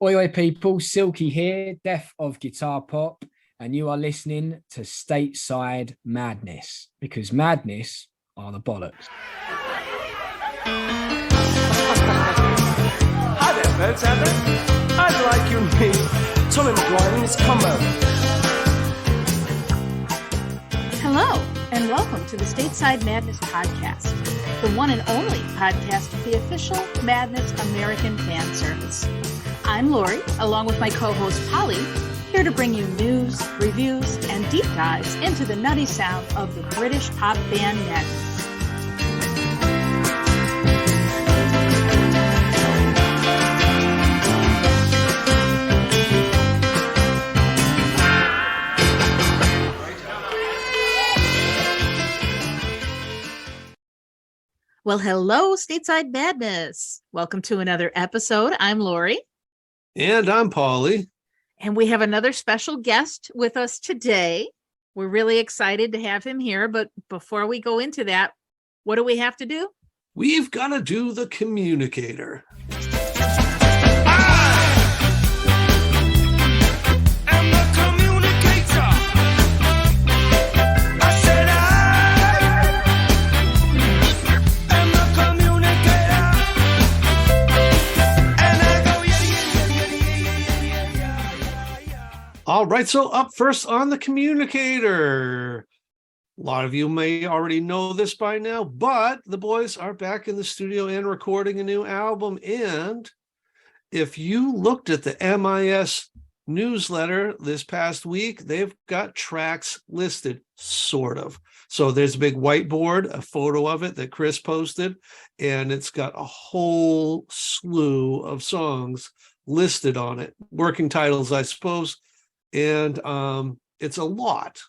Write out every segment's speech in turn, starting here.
Oi, oi, people. Silky here, Death of Guitar Pop, and you are listening to Stateside Madness because madness are the bollocks. Hi there, folks out there. I'd like you to meet Tommy McGuire and his combo. Hello, and welcome to the Stateside Madness podcast, the one and only podcast of the official Madness American fan service. I'm Laurie, along with my co-host Polly, here to bring you news, reviews, and deep dives into the nutty sound of the British pop band Madness. Well, hello, Stateside Madness. Welcome to another episode. I'm Laurie. And I'm Polly. And we have another special guest with us today. We're really excited to have him here. But before we go into that, what do we have to do? We've got to do the communicator. All right, so up first on the communicator. A lot of you may already know this by now, but the boys are back in the studio and recording a new album. And if you looked at the MIS newsletter this past week, they've got tracks listed, sort of. So there's a big whiteboard, a photo of it that Chris posted, and it's got a whole slew of songs listed on it. Working titles, I suppose. And it's a lot.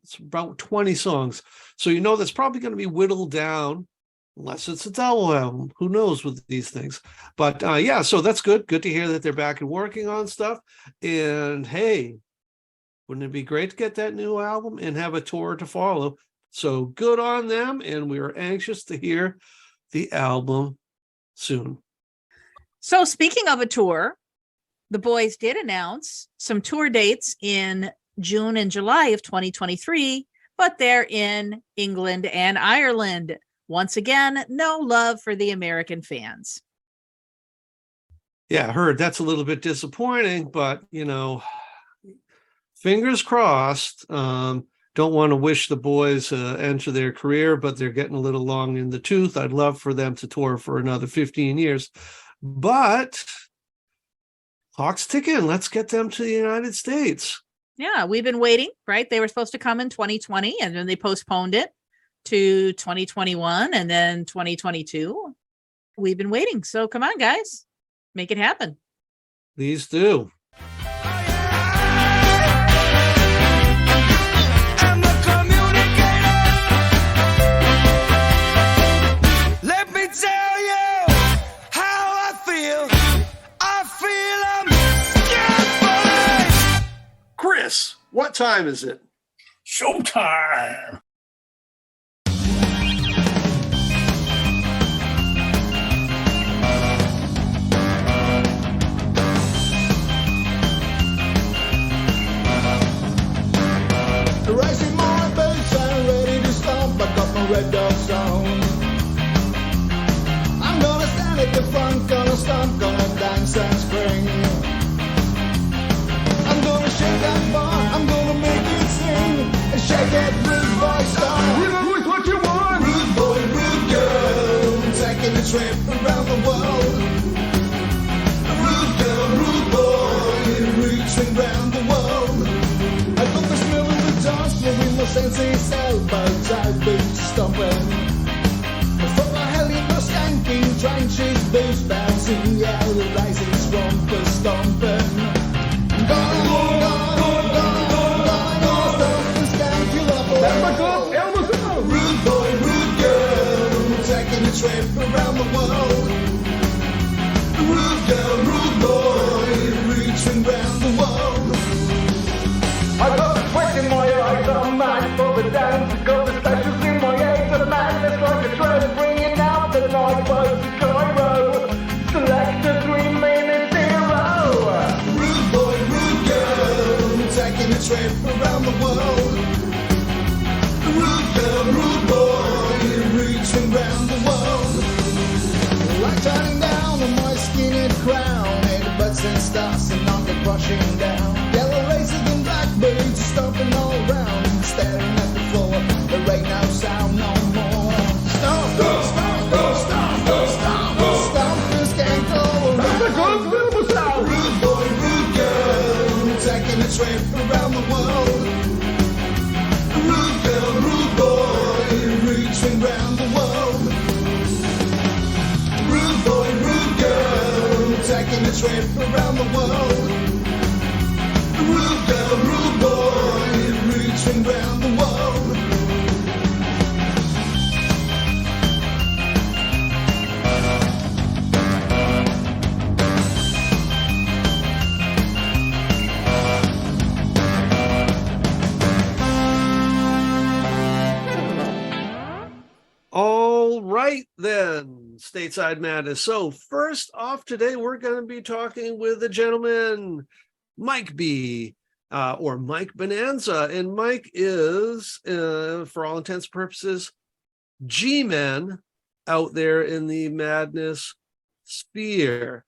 It's about 20 songs. So you know that's probably going to be whittled down, unless it's a double album. Who knows with these things? But yeah, so that's good. Good to hear that they're back and working on stuff. And hey, wouldn't it be great to get that new album and have a tour to follow? So good on them. And we are anxious to hear the album soon. So speaking of a tour, the boys did announce some tour dates in June and July of 2023, but they're in England and Ireland. Once again, no love for the American fans. Yeah, I heard that's a little bit disappointing, but, you know, fingers crossed. Don't want to wish the boys end to their career, but they're getting a little long in the tooth. I'd love for them to tour for another 15 years, but clock's ticking. Let's get them to the United States. Yeah, we've been waiting, right? They were supposed to come in 2020, and then they postponed it to 2021 and then 2022. We've been waiting. So come on, guys. Make it happen. Please do. Let me tell you how I feel. Chris, what time is it? Showtime! Rising my boots, I'm ready to stomp. I got my red dogs on. I'm gonna stand at the front, gonna stomp, gonna dance and spring. I'm gonna shake that bar, I'm gonna make it sing, and shake that rude boy style. You know what you want? Rude boy, rude girl, taking a trip around the world. Rude girl, rude boy, reaching round the world. I got the smell of the dance, moving my senses elbows, I've been stomping. From my helly no skanking, trenches, boots bouncing, yeah, the rising swamper stomping. Rude boy, rude girl, taking a trip around the world. Rude girl, rude boy, reaching round the world. I got the sweat in my eyes, I'm mad for the dance. Got the specials in my head, the madness like a trend, bringing out the night boats to Cairo. Select the 3 minutes era. trip around the world. Rude girl, rude boy, reaching round the world. Like turning down on my skinny crown, and butts and stars and I'm crushing down. Yellow races and blackbirds stomping all around, staring at the floor. There ain't no sound no more. Stomp, stomp, stomp, stomp, stomp, stomp, this can't go around. Rude boy, rude girl, taking a trip around the world. Rude girl, rude boy, reaching round the world. Rude boy, rude girl, taking a trip around the world. Rude girl, rude boy, reaching round the world. All right, then, Stateside Madness. So first off today, we're going to be talking with a gentleman, Mike B, or Mike Bonanza. And Mike is, for all intents and purposes, G-Man out there in the madness sphere.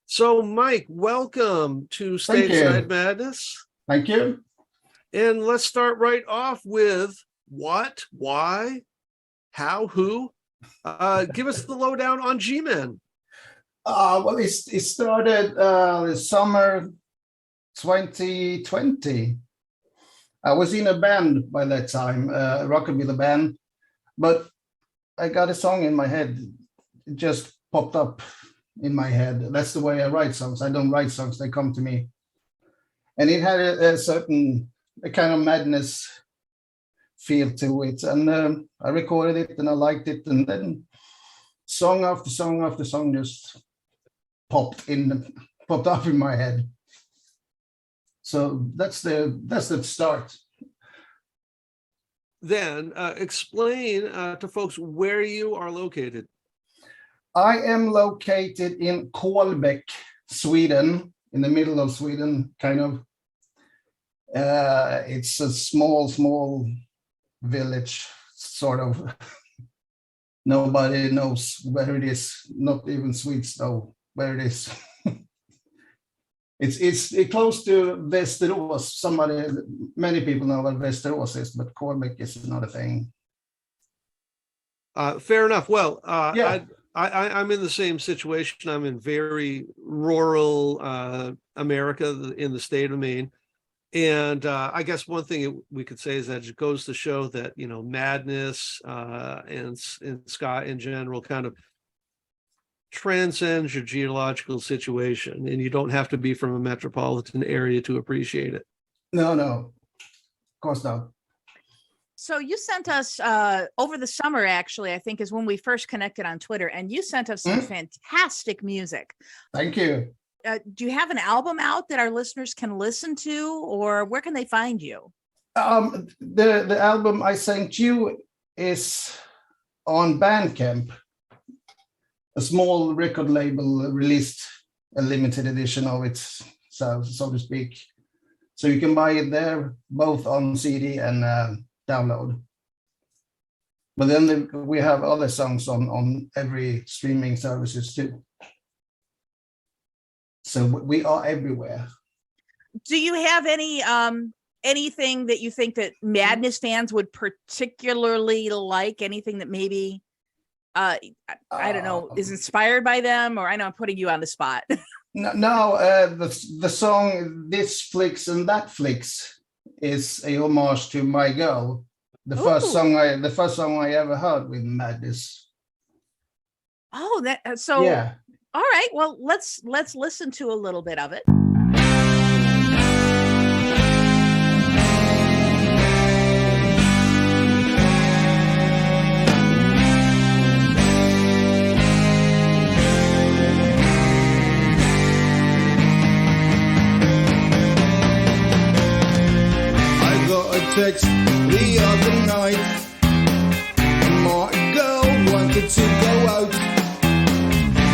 So Mike, welcome to Stateside Madness. Thank you. And let's start right off with what, why, how, who? Give us the lowdown on G-Man. Well, it started summer 2020. I was in a band by that time, a rockabilly band, but I got a song in my head. It just popped up in my head. That's the way I write songs. I don't write songs, they come to me. And it had a kind of madness feel to it. And I recorded it and I liked it. And then song after song after song just popped up in my head. So that's the start. Then explain to folks where you are located. I am located in Kolbäck, Sweden, in the middle of Sweden, kind of. It's a small village, sort of. Nobody knows where it is, not even Swedes know where it is. It's close to Västerås. Many people know what Västerås is, but Kolbäck is not a thing. Fair enough. Well, yeah. I'm in the same situation. I'm in very rural America, in the state of Maine. And I guess one thing we could say is that it goes to show that, madness and ska in general kind of transcends your geological situation, and you don't have to be from a metropolitan area to appreciate it. No, of course not. So you sent us over the summer, actually, I think is when we first connected on Twitter, and you sent us some fantastic music. Thank you. Do you have an album out that our listeners can listen to, or where can they find you? The album I sent you is on Bandcamp. A small record label released a limited edition of it, so to speak. So you can buy it there, both on CD and download. But then we have other songs on every streaming services too. So we are everywhere. Do you have any anything that you think that Madness fans would particularly like? Anything that maybe I don't know, is inspired by them? Or I know I'm putting you on the spot. No, the song "This Flicks and That Flicks" is a homage to My Girl, the first song I ever heard with Madness. Oh, that so. Yeah. All right. Well, let's listen to a little bit of it. I got a text the other night. My girl wanted to go out,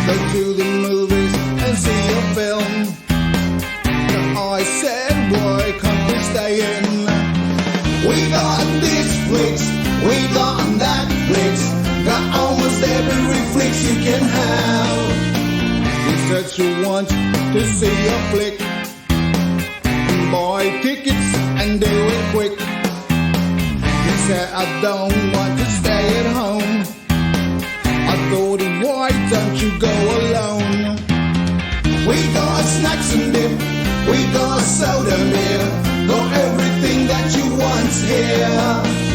go to the movies and see a film. And I said, why can't we stay in? want to see a flick. Buy tickets and do it quick. He said I don't want to stay at home. I thought, why don't you go alone? We got snacks and dip, we got soda beer, got everything that you want here.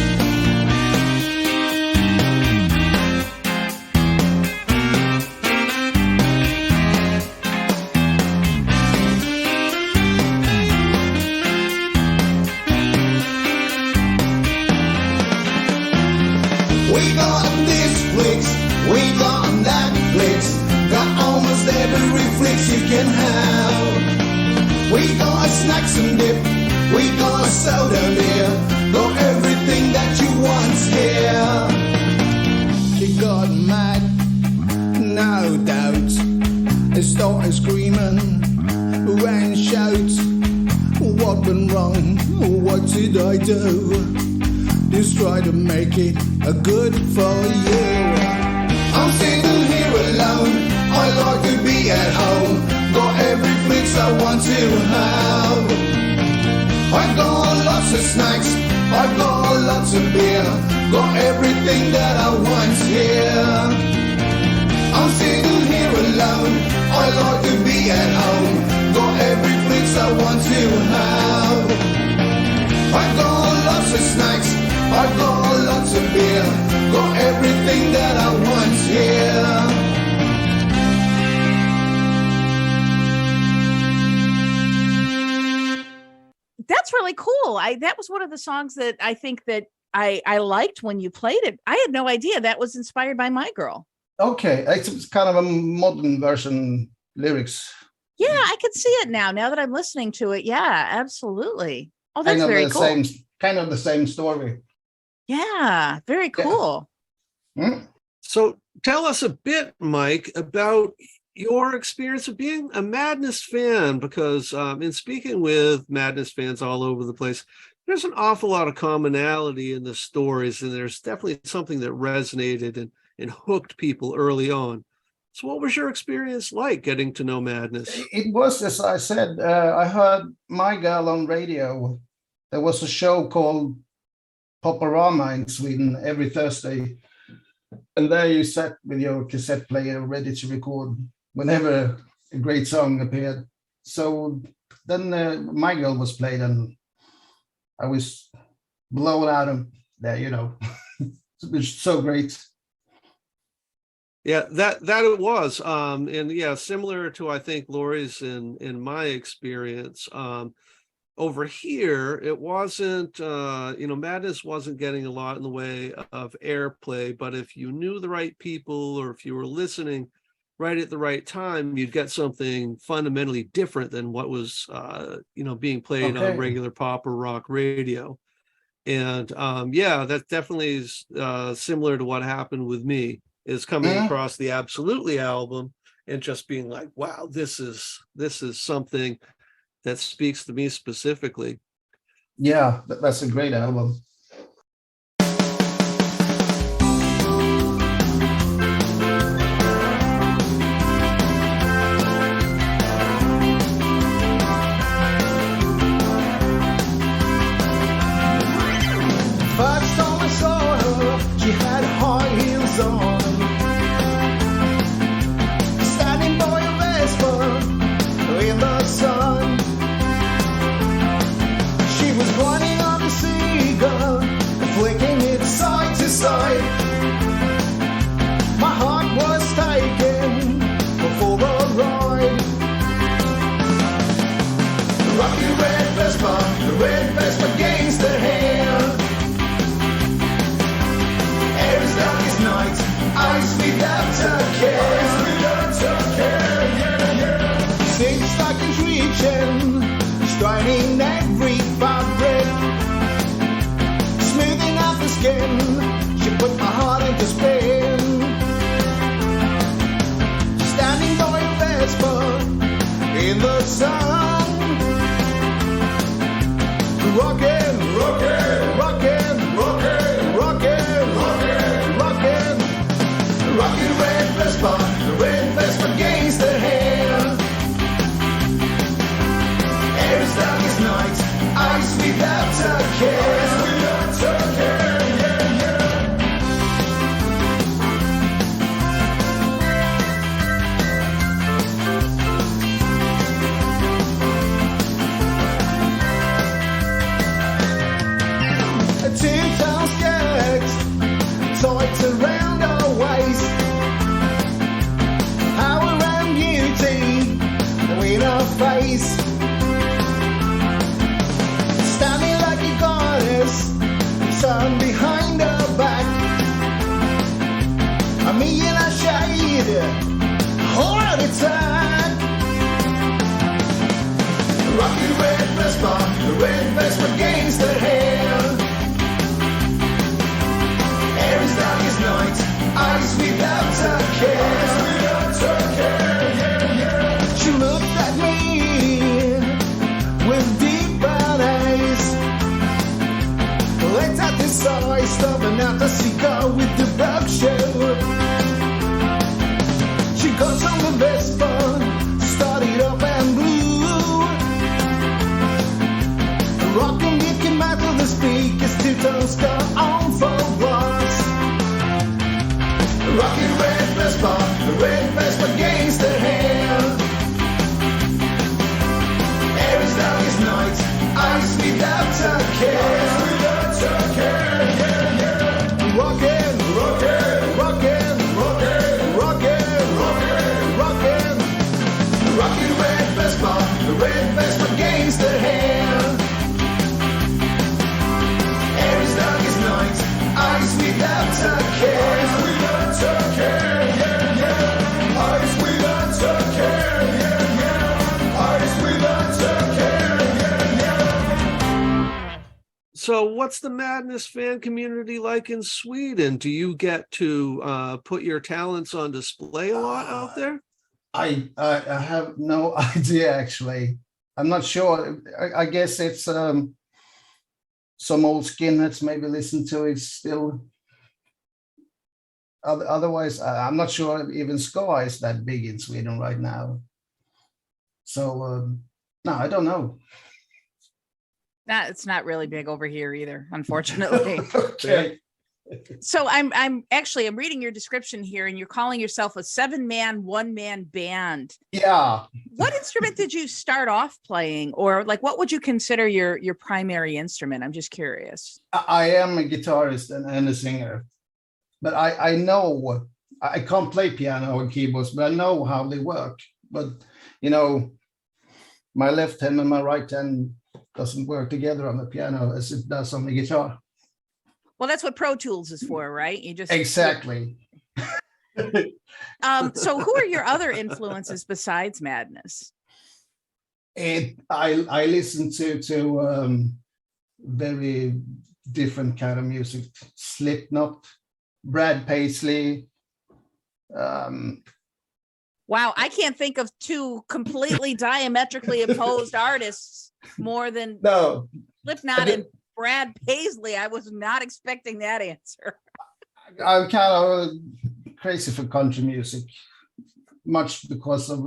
We got this flicks, we got that flicks, got almost every flicks you can have. We got snacks and dip, we got soda beer, got everything that you want here. She got mad, no doubt, and started screaming, ran shouts, what went wrong, what did I do? Just try to make it a good for you. I'm sitting here alone, I like to be at home, got every fix I want to have. I've got lots of snacks, I've got lots of beer, got everything that I want here. I'm sitting here alone, I like to be at home, got every fix I want to have. I've got lots of snacks, I've got lots of beer, got everything that I want here. That's really cool. That was one of the songs that I think that I liked when you played it. I had no idea that was inspired by My Girl. Okay, it's kind of a modern version lyrics. Yeah, I can see it now that I'm listening to it. Yeah, absolutely. Oh, that's very cool. Kind of the same story. Yeah, very cool. Yeah. So tell us a bit, Mike, about your experience of being a Madness fan, because in speaking with Madness fans all over the place, there's an awful lot of commonality in the stories, and there's definitely something that resonated and hooked people early on. So what was your experience like getting to know Madness? It was, as I said, I heard My Girl on radio. There was a show called Poparama in Sweden every Thursday. And there you sat with your cassette player ready to record whenever a great song appeared. So then My Girl was played and I was blown out of there, you know. It was so great. Yeah, that it was. And yeah, similar to, I think, Laurie's in my experience. Over here, it wasn't, Madness wasn't getting a lot in the way of airplay, but if you knew the right people or if you were listening right at the right time, you'd get something fundamentally different than what was, being played on regular pop or rock radio. And that definitely is similar to what happened with me, is coming across the Absolutely album and just being like, wow, this is something that speaks to me specifically. Yeah, that's a great album. First time I saw her, she had high heels on, standing by a Vespa in the sun. She was running on the seagull, flicking it side to side. My heart was taken for the ride. Rocky the red Vespa gains the hair. Air is dark as night, eyes without a care. Six seconds reaching, striding every fabric, smoothing out the skin. She put my heart into spin. Standing by a Vespa in the sun, rockin', rockin', rockin', rockin', rockin', rockin', rockin', rockin' red Vespa, the red Vespa gains the hair. Ice without a care. Ice without a care. Yeah, yeah. A 2-tone skirt tight around our waist. Power and beauty in our face. Standing like a goddess, sun behind her back. A million a shade, heart attack. Rocky red vest bar, the red vest against the hair. Air is dark as night, eyes without a care. Eyes without a care, yeah, yeah. She looked at me with deep brown eyes. Let out this eye, stopping out the cigar with the back show. She got on the Vespa, started up and blew. Rocking it came out of the speakers, 2-tones got on for blocks. Rocking red Vespa, the red Vespa against the hair. Air is dark as night, eyes without a care. Eyes without a care, yeah, yeah. Rockin', rockin', rockin', rockin', rockin', rockin', rockin'. Rockin' red Vespa, the red Vespa against the hair. Air is dark as night, eyes without a care. Eyes without a care, yeah, yeah. Eyes without a care, yeah, yeah. Eyes without a care, yeah, yeah. So what's the Madness fan community like in Sweden? Do you get to put your talents on display a lot out there? I have no idea, actually. I'm not sure. I guess it's some old skinheads maybe listen to it still. Otherwise, I'm not sure even ska is that big in Sweden right now. So, no, I don't know. It's not really big over here either, unfortunately. Okay. So I'm reading your description here, and you're calling yourself a 7-man, 1-man band. Yeah. What instrument did you start off playing, or like what would you consider your primary instrument? I'm just curious. I am a guitarist and a singer, but I know I can't play piano or keyboards, but I know how they work. But you know, my left hand and my right hand doesn't work together on the piano as it does on the guitar. Well, that's what Pro Tools is for, right? You just Exactly. So who are your other influences besides Madness? I listen to very different kind of music. Slipknot, Brad Paisley. Wow, I can't think of two completely diametrically opposed artists more than Slipknot and Brad Paisley. I was not expecting that answer. I'm kind of crazy for country music, much because of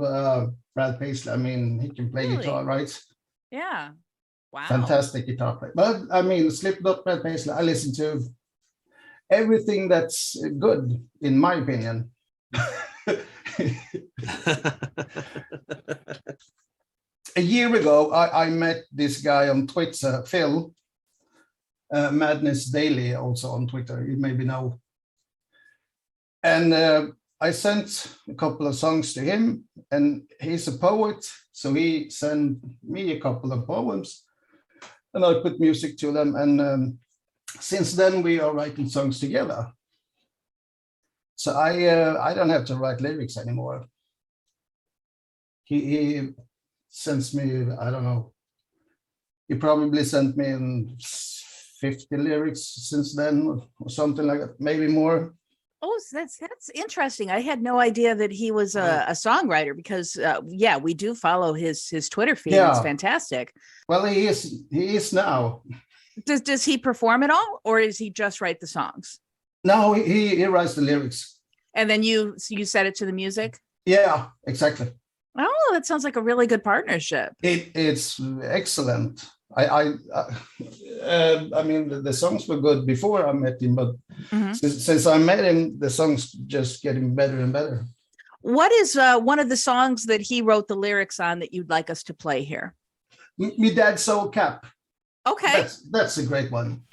Brad Paisley. I mean, he can play guitar, right? Yeah. Wow. Fantastic guitar player. But I mean, Slipknot, Brad Paisley, I listen to everything that's good, in my opinion. A year ago, I met this guy on Twitter, Phil, Madness Daily, also on Twitter, you maybe know. And I sent a couple of songs to him, and he's a poet, so he sent me a couple of poems, and I put music to them. And since then, we are writing songs together. So I don't have to write lyrics anymore. He sends me, I don't know, he probably sent me 50 lyrics since then, or something like that, maybe more. Oh, that's interesting. I had no idea that he was a songwriter, because yeah, we do follow his Twitter feed. Yeah. It's fantastic. Well, he is now. Does he perform at all, or does he just write the songs? No, he writes the lyrics. And then you set it to the music? Yeah, exactly. Oh, that sounds like a really good partnership. It's excellent. I mean, the songs were good before I met him, but since I met him, the songs just getting better and better. What is one of the songs that he wrote the lyrics on that you'd like us to play here? Me Dad's Soul Cap. Okay. That's a great one.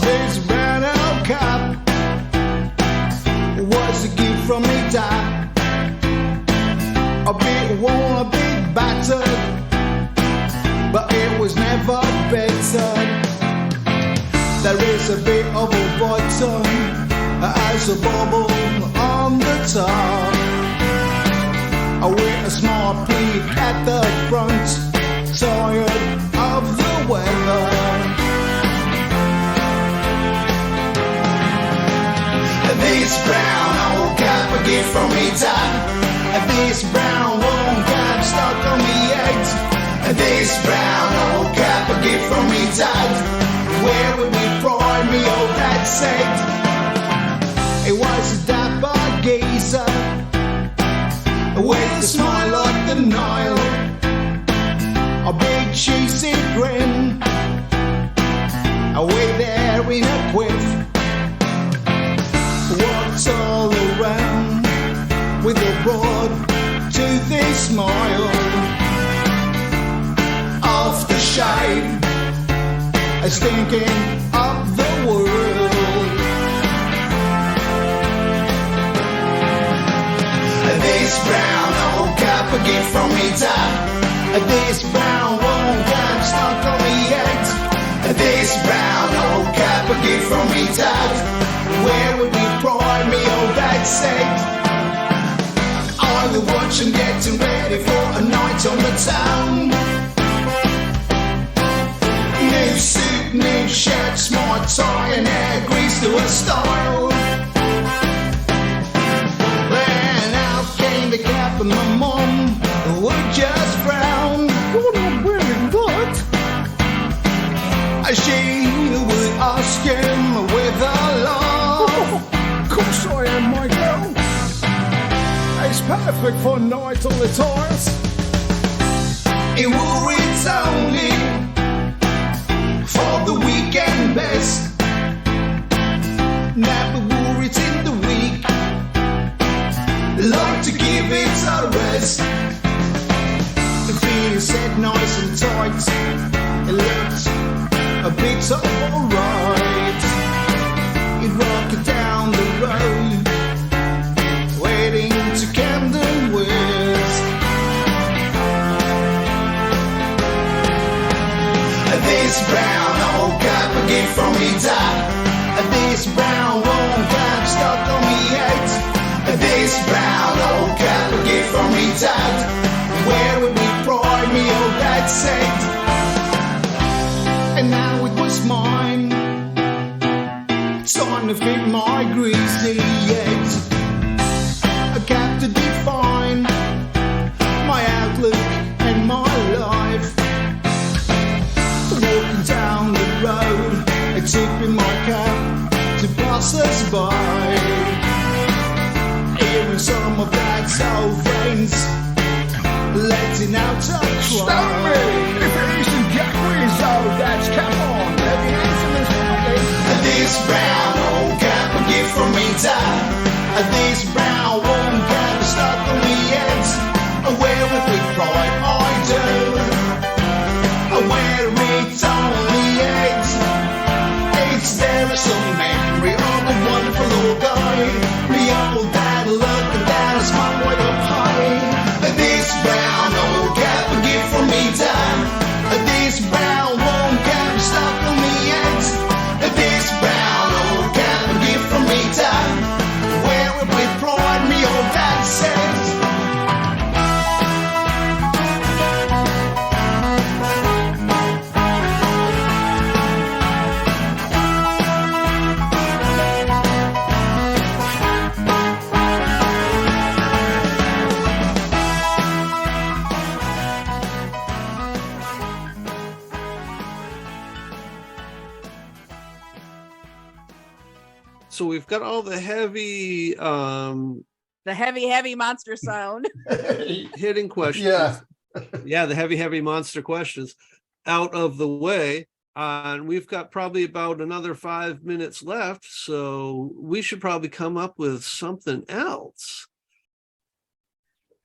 This brand new cap was a gift from me dad. A bit worn, a bit battered, but it was never better. There is a bit of a bottom as a bubble on the top, with a small peak at the front, tired of the weather. This brown old cap a gift from me dad. This brown old cap stuck on me head. This brown old cap a gift from me dad. Where would we find me old dad said? It was a dapper geezer with a smile like the Nile, a big cheesy grin, way there in a quiff. Walks all around with a broad toothy smile. After shave, thinking of the world. This brown old cap a gift from me dad. This brown old cap stuck on me head. This brown old cap a gift from me dad. Where would we pride me, old dad said. I was watching, getting ready for a night on the town. New suit, new shirt, smart tie and hair grease to a style. Then out came the cap and my mum would just frown. You're not wearing that. She would ask him with a laugh. Of course I am, my girl. It's perfect for a night on the tires. It worries only for the weekend best. Never worries in the week. Like to give it a rest. The feeling set nice and tight. It looks a bit alright. It rocked down the road, waiting to Camden West. This brown old cap a gift from me dad. This brown old cap stuck on me head. This brown old cap a gift from me dad. Where would we pride me, old dad said. And now it was mine. Time to fit my greasy head. A cap to define my outlook and my life. Walking down the road, tipping my cap to passers by. Hearing some of dad's old friends letting out a cry. Stop me! If it isn't Jack Rizzo, that's come on. Let me answer this Friday. This brown old cap a gift from me dad. This brown old cap stuck on me head. Where with big pride I do. Where it's only eight. It's there is some memory of a wonderful old guy. The old dad looking down a small way up high. This brown old cap a gift from me dad. This brown old cap stuck on me head. This brown old cap a gift from me dad. Where would we So we've got all the heavy heavy monster sound. hitting questions. Yeah. The heavy monster questions out of the way. And we've got probably about another 5 minutes left. So we should probably come up with something else.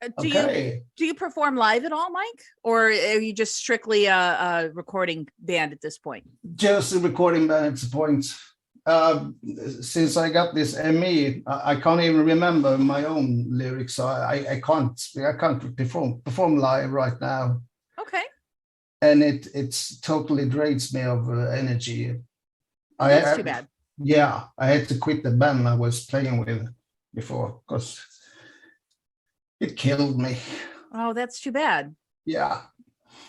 Do Okay. you perform live at all, Mike? Or are you just strictly a recording band at this point? Just a recording band at this point. Since I got this ME, I can't even remember my own lyrics. So I can't perform live right now. Okay. And it's totally drains me of energy. That's too bad. Yeah, I had to quit the band I was playing with before because it killed me. Oh, that's too bad. Yeah.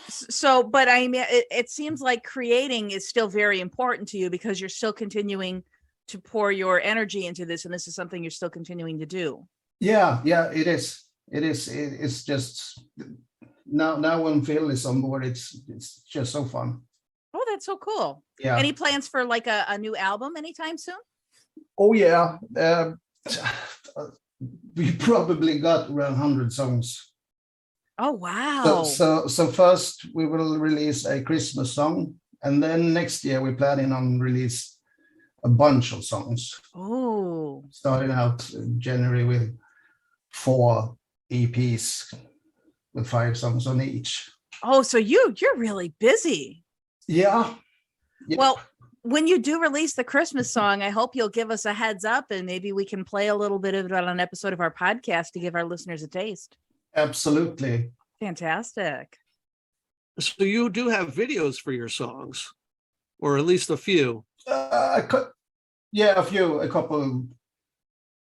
So, but I mean, it seems like creating is still very important to you because you're still continuing to pour your energy into this, and this is something you're still continuing to do. Yeah, it is. It's just now when Phil is on board, it's just so fun. Oh, that's so cool. Yeah. Any plans for like a new album anytime soon? Oh yeah. We probably got around 100 songs. Oh wow. So first we will release a Christmas song, and then next year we're planning on release a bunch of songs. Oh. Starting out in January with 4 EPs with 5 songs on each. Oh, so you're really busy. Yeah. Well, when you do release the Christmas song, I hope you'll give us a heads up and maybe we can play a little bit of it on an episode of our podcast to give our listeners a taste. Absolutely. Fantastic. So you do have videos for your songs, or at least a few. A couple.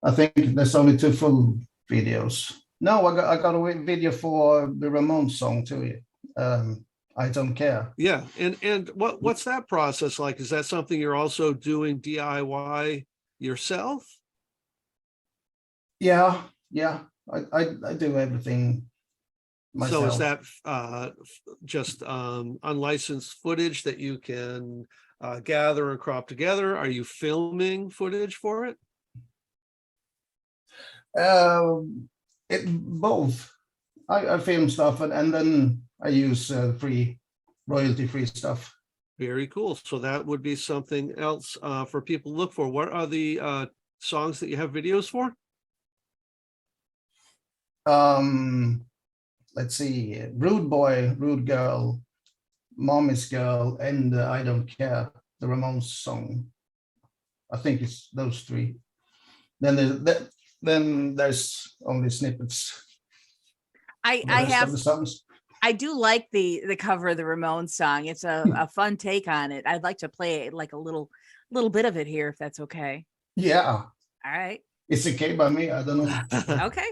I think there's only 2 full videos. No, I got a video for the Ramones song too. I Don't Care. Yeah, and what's that process like? Is that something you're also doing DIY yourself? Yeah. I do everything myself. So is that just unlicensed footage that you can gather and crop together? Are you filming footage for it? Both. I film stuff and then I use royalty-free stuff. Very cool. So that would be something else for people to look for. What are the songs that you have videos for? Let's see, Rude Boy, Rude Girl, Mommy's Girl, and I Don't Care, the Ramones song. I think it's those 3. Then there's only snippets. I do like the cover of the Ramones song. It's a fun take on it. I'd like to play like a little bit of it here, if that's okay. Yeah. All right. It's okay by me. I don't know. Okay.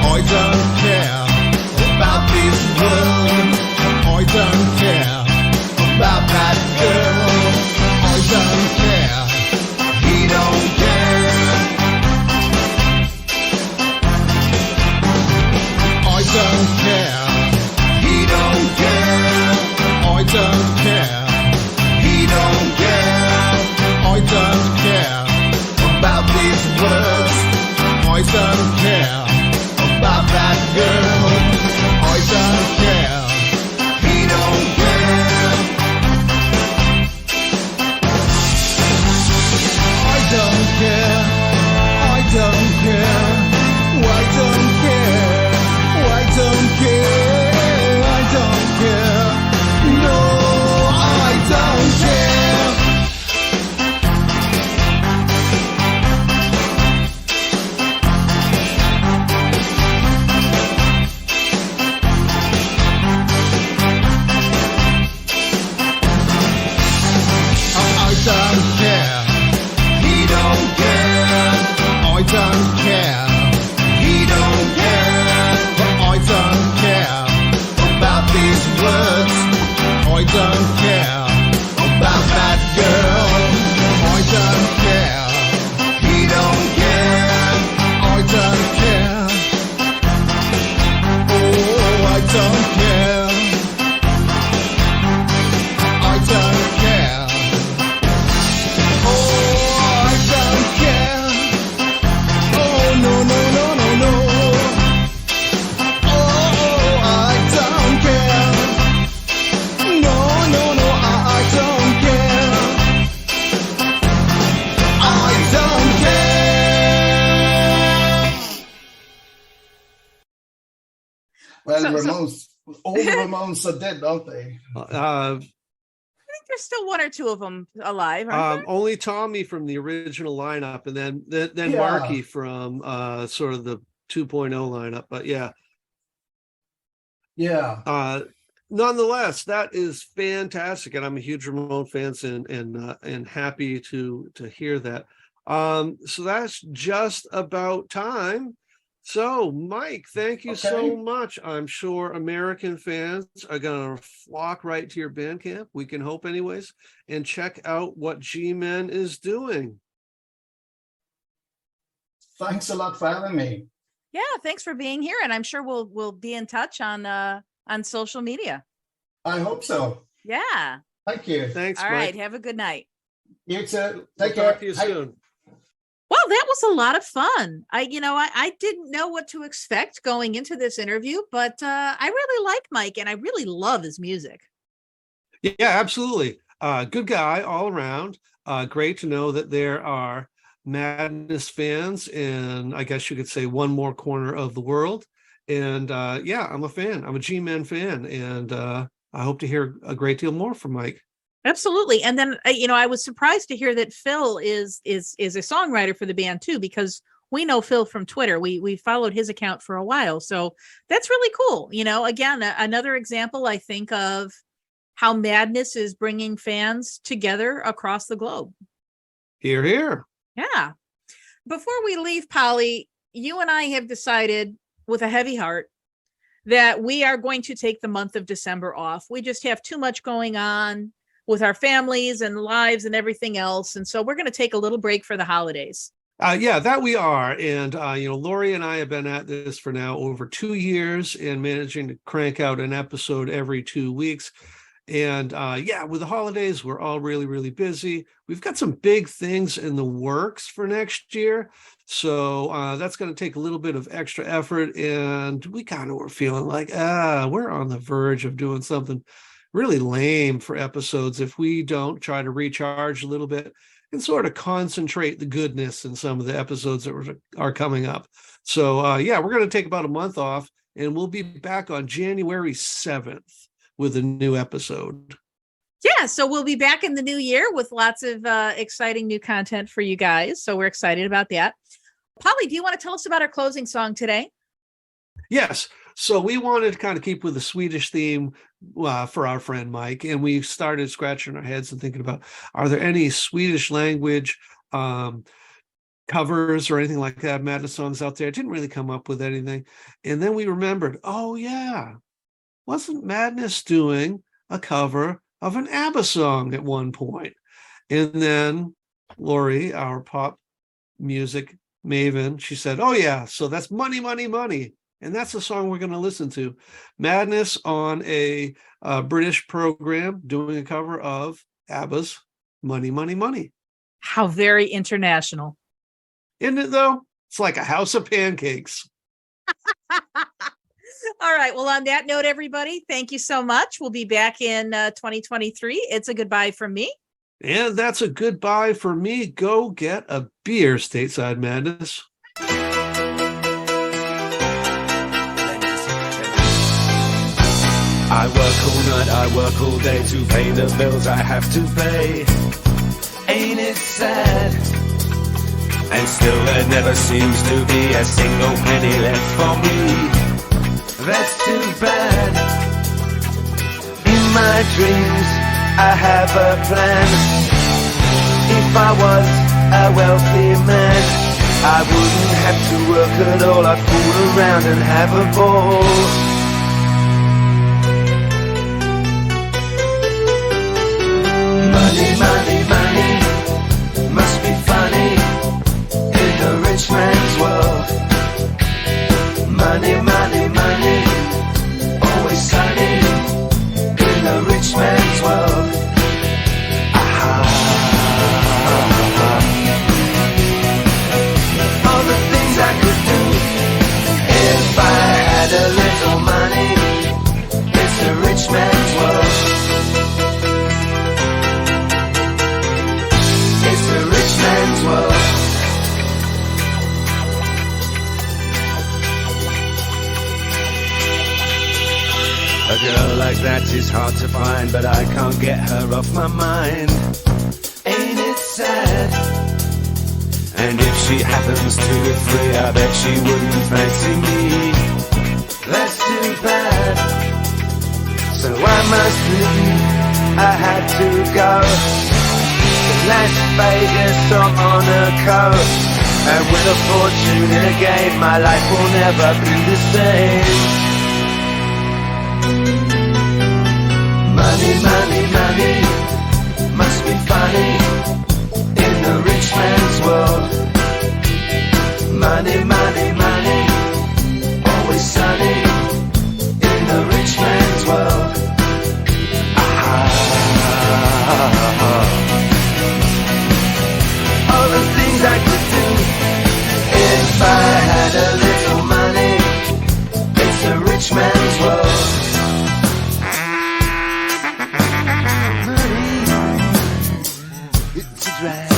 I don't care. Well, So- Ramones, all the Ramones are dead, aren't they? Uh, I think there's still one or two of them alive, aren't there? only Tommy from the original lineup, and then Yeah. Marky from sort of the 2.0 lineup. But yeah, Yeah. nonetheless, that is fantastic, and I'm a huge Ramon fan, and happy to hear that. So that's just about time. So, Mike, thank you so Okay. much. I'm sure American fans are going to flock right to your Bandcamp. We can hope, anyways, and check out what G-Men is doing. Thanks a lot for having me. Yeah, thanks for being here, and I'm sure we'll be in touch on social media. I hope so. Yeah. Thank you. Thanks, All Mike. right. Have a good night. You too. We'll Take care. talk to you Hi. soon. Well, that was a lot of fun. I didn't know what to expect going into this interview, but I really like Mike, and I really love his music. Yeah, absolutely. Good guy all around. Great to know that there are Madness fans in, I guess you could say, one more corner of the world. And yeah, I'm a fan. I'm a G-Men fan, and I hope to hear a great deal more from Mike. Absolutely. And then, I was surprised to hear that Phil is a songwriter for the band too, because we know Phil from Twitter. We followed his account for a while. So that's really cool. Again, another example, I think, of how Madness is bringing fans together across the globe. Hear, hear. Yeah. Before we leave, Polly, you and I have decided with a heavy heart that we are going to take the month of December off. We just have too much going on with our families and lives and everything else. And so we're going to take a little break for the holidays. Yeah, that we are. And, Laurie and I have been at this for now over 2 years and managing to crank out an episode every 2 weeks. And yeah, with the holidays, we're all really, really busy. We've got some big things in the works for next year. So that's going to take a little bit of extra effort. And we kind of were feeling like, we're on the verge of doing something really lame for episodes if we don't try to recharge a little bit and sort of concentrate the goodness in some of the episodes that are coming up. So yeah, we're going to take about a month off, and we'll be back on January 7th with a new episode. Yeah, so we'll be back in the new year with lots of exciting new content for you guys. So we're excited about that. Polly, do you want to tell us about our closing song today? Yes. So we wanted to kind of keep with the Swedish theme for our friend Mike, and we started scratching our heads and thinking about, are there any Swedish language covers or anything like that, Madness songs out there? I didn't really come up with anything. And then we remembered, oh yeah, wasn't Madness doing a cover of an ABBA song at one point? And then Laurie, our pop music maven, she said, oh yeah, so that's Money, Money, Money. And that's the song we're going to listen to. Madness on a British program doing a cover of ABBA's Money, Money, Money. How very international. Isn't it, though? It's like a house of pancakes. All right. Well, on that note, everybody, thank you so much. We'll be back in 2023. It's a goodbye from me. And that's a goodbye for me. Go get a beer, Stateside Madness. I work all night, I work all day to pay the bills I have to pay. Ain't it sad? And still there never seems to be a single penny left for me. That's too bad. In my dreams I have a plan. If I was a wealthy man, I wouldn't have to work at all. I'd fool around and have a ball. Money, money, money, must be funny in the rich man's world. Money, money, money, always sunny in the rich man's world. Aha. All the things I could do if I had a little money. that is hard to find, but I can't get her off my mind. Ain't it sad? And if she happens to be free, I bet she wouldn't fancy me. That's too bad. So I must leave, I had to go to Las Vegas or Monaco. And with a fortune in a game, my life will never be the same. Money, money, money, must be funny in the rich man's world. Money, money, money, always sunny in the rich man's world. All the things I could do if I had a little money. It's a rich man's world. Money, it's a drag.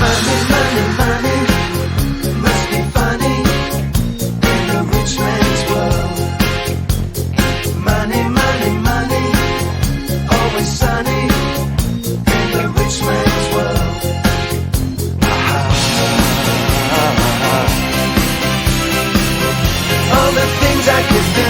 Money, money, money, must be funny in the rich man's world. Money, money, money, always sunny in the rich man's world. All the things I could do